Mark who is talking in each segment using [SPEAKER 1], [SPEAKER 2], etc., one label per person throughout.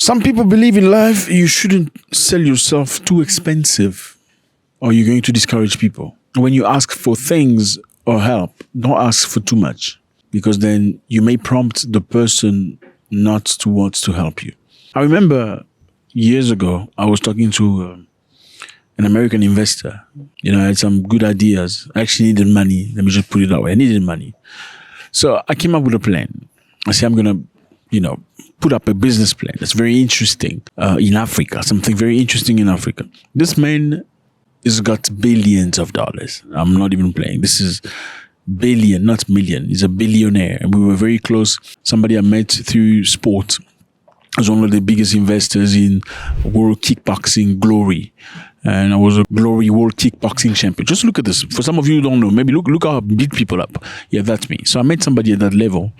[SPEAKER 1] Some people believe in life you shouldn't sell yourself too expensive or you're going to discourage people. When you ask for things or help, don't ask for too much because then you may prompt the person not to want to help you. I remember years ago, I was talking to an American investor. I had some good ideas. I actually needed money. Let me just put it that way. I needed money. So I came up with a plan. I said, I'm going to, put up a business plan that's very interesting in Africa, something very interesting in Africa. This man has got billions of dollars. I'm not even playing. This is billion, not million. He's a billionaire. And we were very close. Somebody I met through sport was one of the biggest investors in World Kickboxing Glory. And I was a Glory World Kickboxing champion. Just look at this. For some of you who don't know, maybe look how I beat people up. Yeah, that's me. So I met somebody at that level,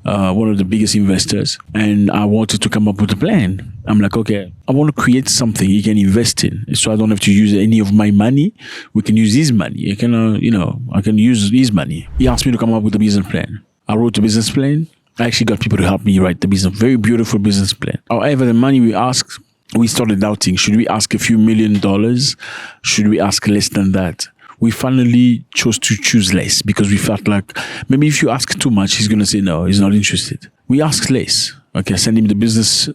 [SPEAKER 1] one of the biggest investors, and I wanted to come up with a plan. I'm like, okay, I want to create something you can invest in, so I don't have to use any of my money. We can use his money. I can use his money. He asked me to come up with a business plan. I wrote a business plan. I actually got people to help me write the business, very beautiful business plan. However, the money we asked, we started doubting. Should we ask a few $1 million? Should we ask less than that? We finally chose to choose less because we felt like maybe if you ask too much, he's going to say no, he's not interested. We asked less. Okay, I sent him the business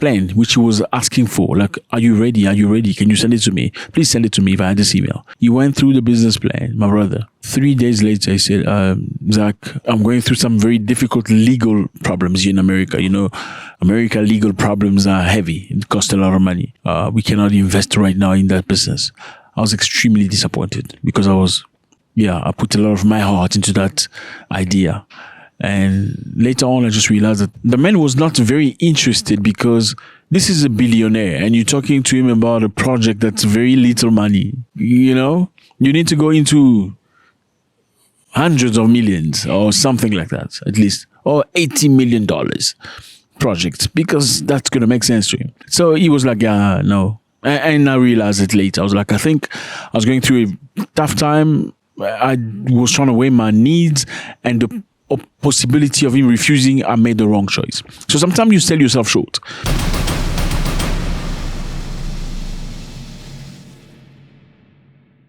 [SPEAKER 1] plan, which he was asking for. Like, are you ready? Are you ready? Can you send it to me? Please send it to me via this email. He went through the business plan, my brother. 3 days later, he said, Zack, I'm going through some very difficult legal problems here in America. America legal problems are heavy. It costs a lot of money. We cannot invest right now in that business. I was extremely disappointed because I put a lot of my heart into that idea. And later on, I just realized that the man was not very interested because this is a billionaire and you're talking to him about a project that's very little money. You need to go into hundreds of millions or something like that, at least, or $80 million project because that's going to make sense to him. So he was like, yeah, no. And I realized it later. I was like, I think I was going through a tough time. I was trying to weigh my needs and the possibility of him refusing. I made the wrong choice. So sometimes you sell yourself short.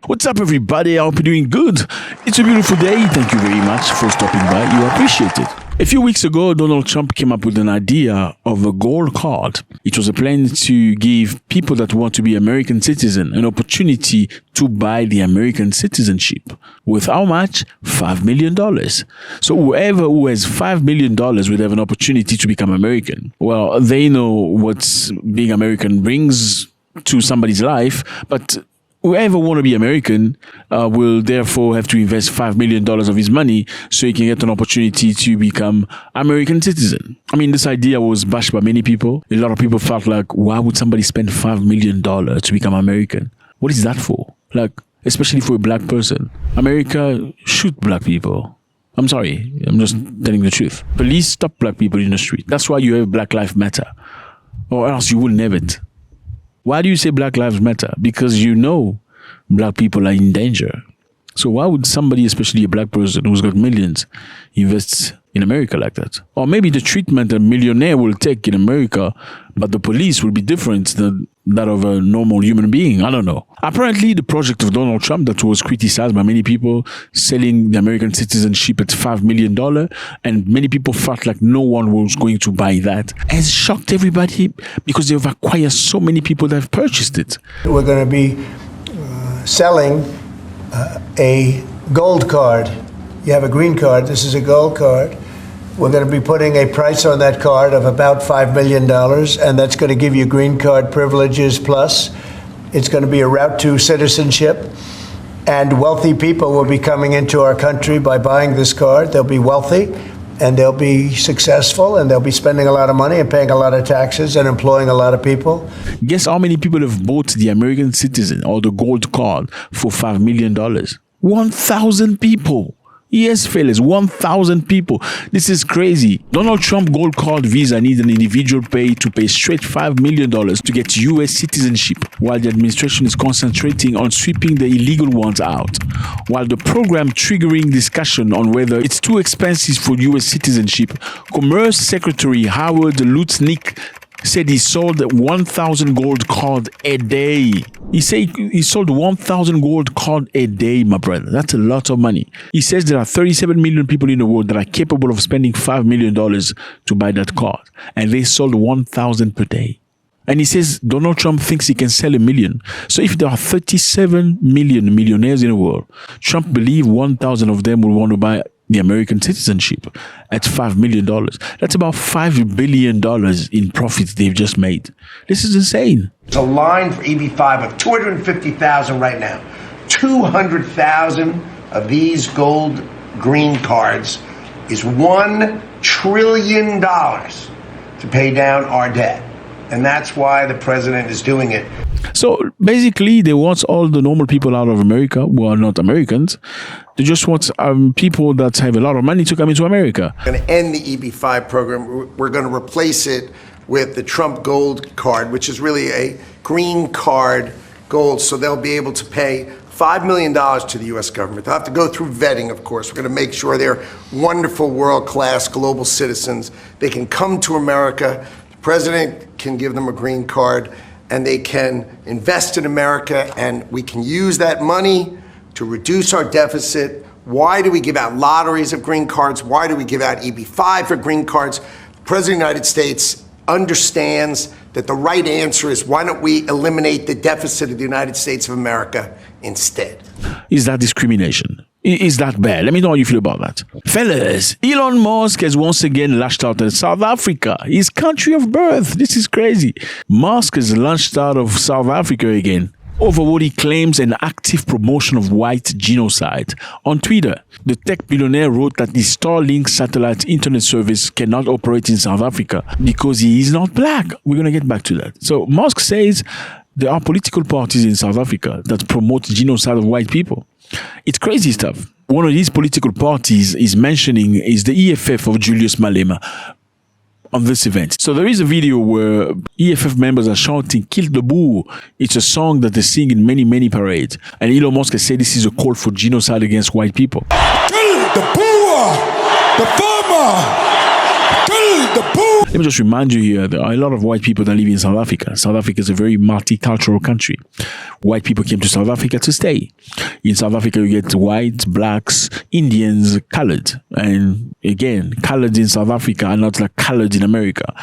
[SPEAKER 1] What's up, everybody? I hope you're doing good. It's a beautiful day. Thank you very much for stopping by. You appreciate it. A few weeks ago, Donald Trump came up with an idea of a gold card. It was a plan to give people that want to be American citizen an opportunity to buy the American citizenship. With how much? $5 million. So whoever who has $5 million would have an opportunity to become American. Well, they know what being American brings to somebody's life, but whoever want to be American will therefore have to invest $5 million of his money so he can get an opportunity to become American citizen. I mean, this idea was bashed by many people. A lot of people felt like, why would somebody spend $5 million to become American? What is that for? Like, especially for a black person. America shoot black people. I'm sorry, I'm just telling the truth. Police stop black people in the street. That's why you have Black Lives Matter. Or else you wouldn't have it. Why do you say Black Lives Matter? Because black people are in danger. So why would somebody, especially a black person who's got millions, invest in America like that? Or maybe the treatment a millionaire will take in America, but the police will be different than that of a normal human being. I don't know. Apparently, the project of Donald Trump that was criticized by many people, selling the American citizenship at $5 million, and many people felt like no one was going to buy that, has shocked everybody because they've acquired so many people that have purchased it.
[SPEAKER 2] We're going to be selling a gold card. You have a green card. This is a gold card. We're going to be putting a price on that card of about $5 million, and that's going to give you green card privileges plus. It's going to be a route to citizenship, and wealthy people will be coming into our country by buying this card. They'll be wealthy, and they'll be successful, and they'll be spending a lot of money and paying a lot of taxes and employing a lot of people.
[SPEAKER 1] Guess how many people have bought the American citizen or the gold card for $5 million? 1,000 people. Yes, fellas, 1,000 people. This is crazy. Donald Trump gold card visa needs an individual to pay straight $5 million to get U.S. citizenship, while the administration is concentrating on sweeping the illegal ones out. While the program triggering discussion on whether it's too expensive for U.S. citizenship, Commerce Secretary Howard Lutnick said he sold 1,000 gold card a day. He said he sold 1,000 gold card a day, my brother. That's a lot of money. He says there are 37 million people in the world that are capable of spending $5 million to buy that card. And they sold 1,000 per day. And he says Donald Trump thinks he can sell 1 million. So if there are 37 million millionaires in the world, Trump believes 1,000 of them will want to buy the American citizenship at $5 million. That's about $5 billion in profits they've just made. This is insane.
[SPEAKER 3] It's a line for EB5 of 250,000 right now. 200,000 of these gold green cards is $1 trillion to pay down our debt. And that's why the president is doing it.
[SPEAKER 1] So basically, they want all the normal people out of America who are not Americans. They just want people that have a lot of money to come into America.
[SPEAKER 3] We're going to end the EB5 program. We're going to replace it with the Trump Gold Card, which is really a green card gold. So they'll be able to pay $5 million to the U.S. government. They'll have to go through vetting, of course. We're going to make sure they're wonderful, world-class global citizens. They can come to America. The president can give them a green card, and they can invest in America, and we can use that money to reduce our deficit. Why do we give out lotteries of green cards? Why do we give out EB5 for green cards? The President of the United States understands that the right answer is, why don't we eliminate the deficit of the United States of America instead?
[SPEAKER 1] Is that discrimination? Is that bad? Let me know how you feel about that. Fellas, Elon Musk has once again lashed out at South Africa, his country of birth. This is crazy. Musk has launched out of South Africa again over what he claims an active promotion of white genocide. On Twitter, the tech billionaire wrote that the Starlink satellite internet service cannot operate in South Africa because he is not black. We're going to get back to that. So Musk says there are political parties in South Africa that promote genocide of white people. It's crazy stuff. One of these political parties is mentioning is the EFF of Julius Malema on this event. So there is a video where EFF members are shouting, "Kill the Boer." It's a song that they sing in many, many parades. And Elon Musk has said this is a call for genocide against white people.
[SPEAKER 4] Kill the Boer! The farmer! Kill the Boer!
[SPEAKER 1] Let me just remind you here, there are a lot of white people that live in South Africa. South Africa is a very multicultural country. White people came to South Africa to stay. In South Africa, you get whites, blacks, Indians, colored. And again, colored in South Africa are not like colored in America.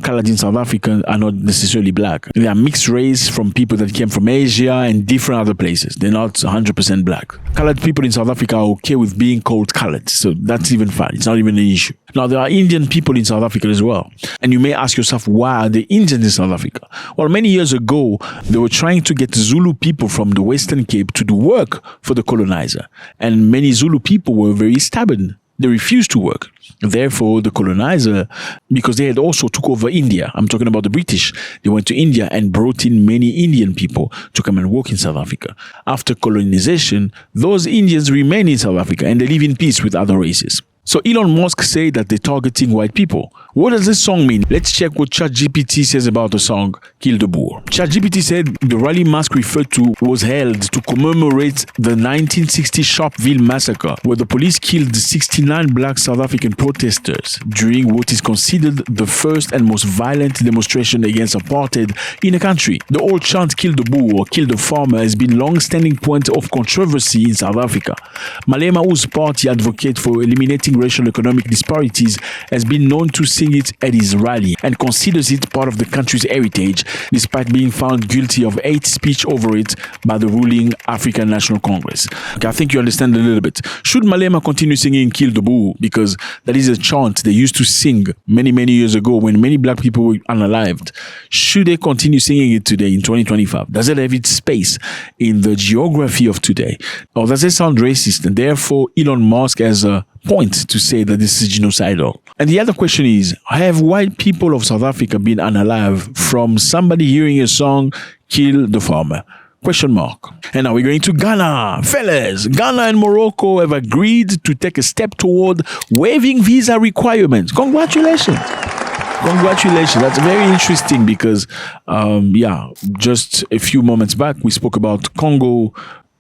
[SPEAKER 1] Colored in South Africa are not necessarily black. They are mixed race from people that came from Asia and different other places. They're not 100% black. Colored people in South Africa are okay with being called colored. So that's even fine. It's not even an issue. Now, there are Indian people in South Africa as well. And you may ask yourself, why are the Indians in South Africa? Well, many years ago, they were trying to get Zulu people from the Western Cape to do work for the colonizer. And many Zulu people were very stubborn. They refused to work. Therefore, the colonizer, because they had also took over India, I'm talking about the British, they went to India and brought in many Indian people to come and work in South Africa. After colonization, those Indians remain in South Africa and they live in peace with other races. So Elon Musk said that they're targeting white people. What does this song mean? Let's check what ChatGPT says about the song Kill the Boer. ChatGPT said the rally Musk referred to was held to commemorate the 1960 Sharpeville massacre, where the police killed 69 black South African protesters during what is considered the first and most violent demonstration against apartheid in the country. The old chant Kill the Boer or Kill the Farmer has been a long-standing point of controversy in South Africa. Malema, whose party advocates for eliminating racial economic disparities, has been known to sing it at his rally and considers it part of the country's heritage, despite being found guilty of hate speech over it by the ruling African National Congress. Okay, I think you understand a little bit. Should Malema continue singing Kill the Boer? Because that is a chant they used to sing many, many years ago when many black people were unalived. Should they continue singing it today in 2025? Does it have its space in the geography of today? Or does it sound racist? And therefore, Elon Musk has a point to say that this is genocidal. And the other question is, have white people of South Africa been unalive from somebody hearing a song, Kill the Farmer? Question mark. And now we're going to Ghana. Fellas, Ghana and Morocco have agreed to take a step toward waiving visa requirements. Congratulations. Congratulations. That's very interesting because, just a few moments back, we spoke about Congo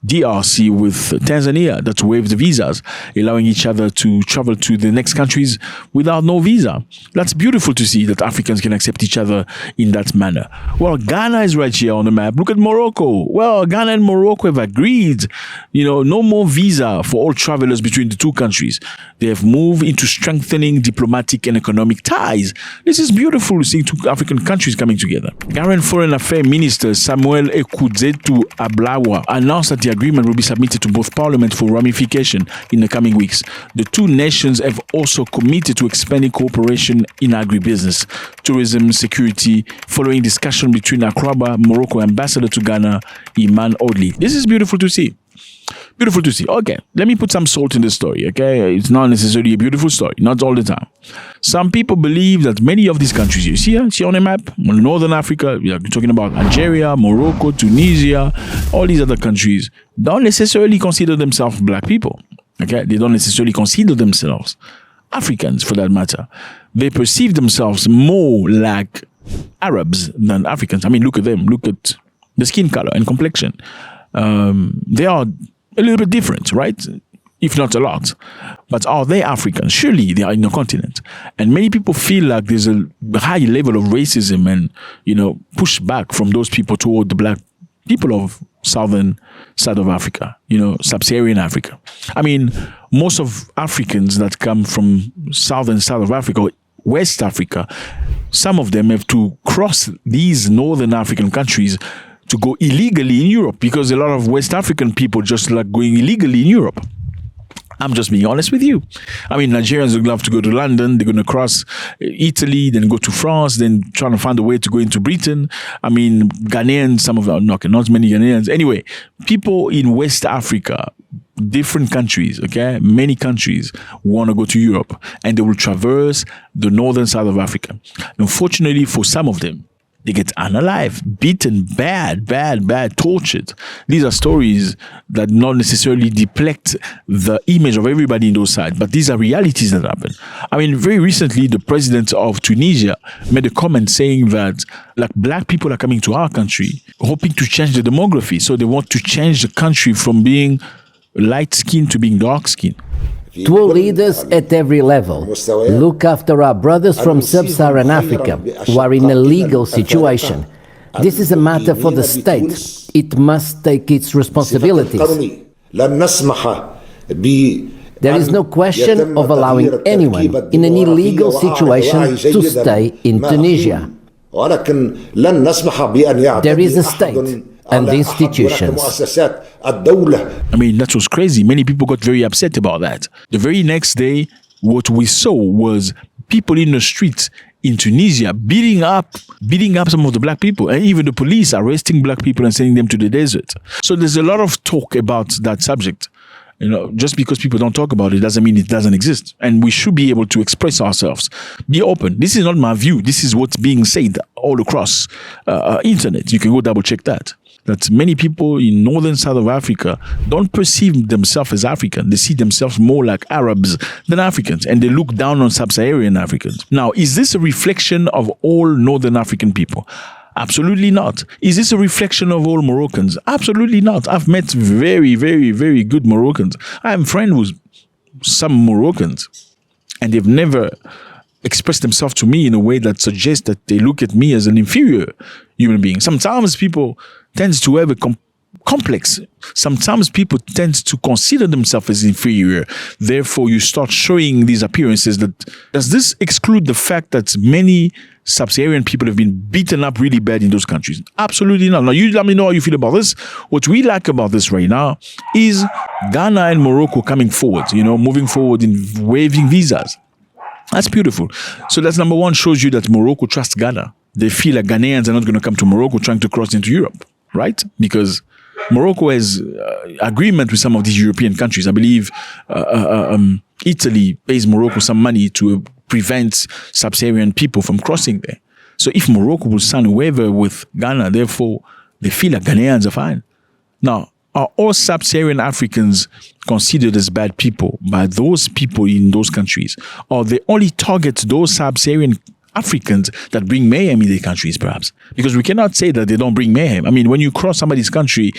[SPEAKER 1] DRC with Tanzania that waived the visas, allowing each other to travel to the next countries without no visa. That's beautiful to see that Africans can accept each other in that manner. Well, Ghana is right here on the map. Look at Morocco. Well, Ghana and Morocco have agreed, no more visa for all travelers between the two countries. They have moved into strengthening diplomatic and economic ties. This is beautiful to see two African countries coming together. Ghanaian Foreign Affairs Minister Samuel Ekudzetu Ablawa announced that the agreement will be submitted to both parliament for ramification in the coming weeks. The two nations have also committed to expanding cooperation in agribusiness, tourism, security, following discussion between Akraba, Morocco ambassador to Ghana, Iman Odli. This is beautiful to see. Beautiful to see. Okay, let me put some salt in the story, okay? It's not necessarily a beautiful story, not all the time. Some people believe that many of these countries you see on the map, Northern Africa, we're talking about Algeria, Morocco, Tunisia, all these other countries, don't necessarily consider themselves black people, okay? They don't necessarily consider themselves Africans, for that matter. They perceive themselves more like Arabs than Africans. I mean, look at them. Look at the skin color and complexion. They are a little bit different, right? If not a lot. But are they Africans? Surely they are in the continent. And many people feel like there's a high level of racism and, pushback from those people toward the black people of southern side of Africa, sub-Saharan Africa. I mean, most of Africans that come from southern side of Africa, West Africa, some of them have to cross these northern African countries to go illegally in Europe, because a lot of West African people just like going illegally in Europe. I'm just being honest with you. I mean, Nigerians would love to go to London. They're going to cross Italy, then go to France, then trying to find a way to go into Britain. I mean, Ghanaians, some of them, not many Ghanaians. Anyway, people in West Africa, different countries, okay, many countries want to go to Europe, and they will traverse the northern side of Africa. Unfortunately, for some of them, they get unalive, beaten, bad, tortured. These are stories that not necessarily depict the image of everybody in those sides, but these are realities that happen. I mean, very recently, the president of Tunisia made a comment saying that black people are coming to our country, hoping to change the demography. So they want to change the country from being light-skinned to being dark-skinned.
[SPEAKER 5] To all leaders at every level, look after our brothers from sub-Saharan Africa who are in a legal situation. This is a matter for the state. It must take its responsibilities. There is no question of allowing anyone in an illegal situation to stay in Tunisia. There is a state and the institutions.
[SPEAKER 1] I mean, that was crazy. Many people got very upset about that. The very next day, what we saw was people in the streets in Tunisia beating up some of the black people, and even the police arresting black people and sending them to the desert. So there's a lot of talk about that subject. Just because people don't talk about it doesn't mean it doesn't exist. And we should be able to express ourselves. Be open. This is not my view. This is what's being said all across internet. You can go double check that. That many people in northern side of Africa don't perceive themselves as African. They see themselves more like Arabs than Africans, and they look down on sub-Saharan Africans. Now, is this a reflection of all northern African people? Absolutely not. Is this a reflection of all Moroccans? Absolutely not. I've met very, very, very good Moroccans. I'm friends with some Moroccans, and they've never expressed themselves to me in a way that suggests that they look at me as an inferior human being. Sometimes people tend to have a complex. Sometimes people tend to consider themselves as inferior. Therefore, you start showing these appearances. Does this exclude the fact that many sub-Saharan people have been beaten up really bad in those countries? Absolutely not. Now, you let me know how you feel about this. What we like about this right now is Ghana and Morocco coming forward, moving forward in waiving visas. That's beautiful. So that's number one, shows you that Morocco trusts Ghana. They feel like Ghanaians are not going to come to Morocco trying to cross into Europe, right? Because Morocco has agreement with some of these European countries. I believe Italy pays Morocco some money to prevent sub-Saharan people from crossing there. So if Morocco will sign a waiver with Ghana, therefore they feel like Ghanaians are fine. Now, are all sub-Saharan Africans considered as bad people by those people in those countries? Or they only target those sub-Saharan Africans that bring mayhem in their countries, perhaps? Because we cannot say that they don't bring mayhem. I mean, when you cross somebody's country,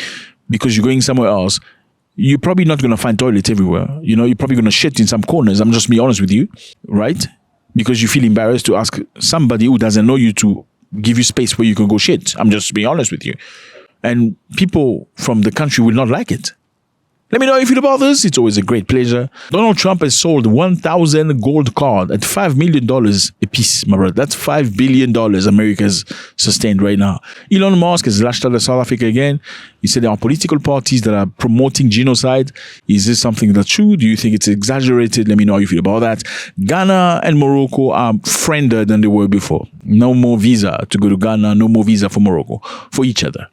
[SPEAKER 1] because you're going somewhere else, you're probably not going to find toilets everywhere. You know, you're probably going to shit in some corners. I'm just being honest with you, right? Because you feel embarrassed to ask somebody who doesn't know you to give you space where you can go shit. I'm just being honest with you. And people from the country will not like it. Let me know how you feel about this. It's always a great pleasure. Donald Trump has sold 1,000 gold cards at $5 million a piece, my brother. That's $5 billion America's sustained right now. Elon Musk has lashed out at South Africa again. He said there are political parties that are promoting genocide. Is this something that's true? Do you think it's exaggerated? Let me know how you feel about that. Ghana and Morocco are friendlier than they were before. No more visa to go to Ghana. No more visa for Morocco. For each other.